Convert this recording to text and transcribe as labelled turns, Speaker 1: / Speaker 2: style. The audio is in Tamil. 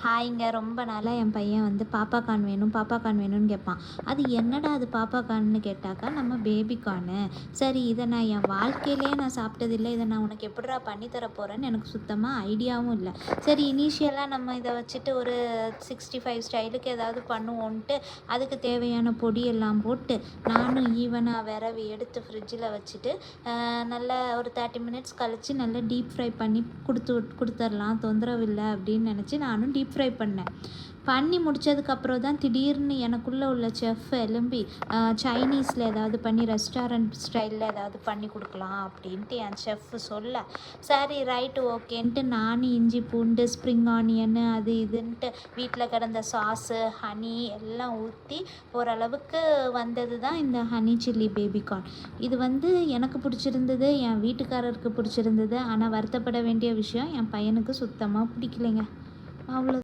Speaker 1: ஹாய்ங்க. ரொம்ப நாளாக என் பையன் வந்து பாப்பா கார்ன் வேணும் பாப்பா கார்ன் வேணும்னு கேட்பான். அது என்னடா அது பாப்பா கார்ன்னு கேட்டாக்கா, நம்ம பேபி கார்னு. சரி, இதை நான் என் வாழ்க்கையிலேயே நான் சாப்பிட்டதில்லை, இதை நான் உனக்கு எப்படிடா பண்ணித்தர போகிறேன்னு எனக்கு சுத்தமாக ஐடியாவும் இல்லை. சரி, இனிஷியலாக நம்ம இதை வச்சுட்டு ஒரு 65 ஸ்டைலுக்கு ஏதாவது பண்ணுவோன்ட்டு அதுக்கு தேவையான பொடியெல்லாம் போட்டு நானும் ஈவனாக விரவி எடுத்து ஃப்ரிட்ஜில் வச்சுட்டு நல்லா ஒரு 30 மினிட்ஸ் கழித்து நல்லா டீப் ஃப்ரை பண்ணி கொடுத்துர்லாம், தொந்தரவு இல்லை அப்படின்னு நினச்சி நானும் டீப் ஃப்ரை பண்ணி முடித்ததுக்கப்புறம் தான் திடீர்னு எனக்குள்ளே உள்ள செஃப் எலும்பி சைனீஸில் ஏதாவது பண்ணி ரெஸ்டாரண்ட் ஸ்டைலில் ஏதாவது பண்ணி கொடுக்கலாம் அப்படின்ட்டு என் செஃப் சொல்ல, சரி ரைட்டு ஓகேன்ட்டு நானும் இஞ்சி பூண்டு ஸ்ப்ரிங் ஆனியன்னு அது இதுன்ட்டு வீட்டில் கிடந்த சாஸு ஹனி எல்லாம் ஊற்றி ஓரளவுக்கு வந்தது தான் இந்த ஹனி சில்லி பேபிகார்ன். இது வந்து எனக்கு பிடிச்சிருந்தது, என் வீட்டுக்காரருக்கு பிடிச்சிருந்தது. ஆனால் வருத்தப்பட வேண்டிய விஷயம், என் பையனுக்கு சுத்தமாக பிடிக்கலைங்க. அவ்வளோ.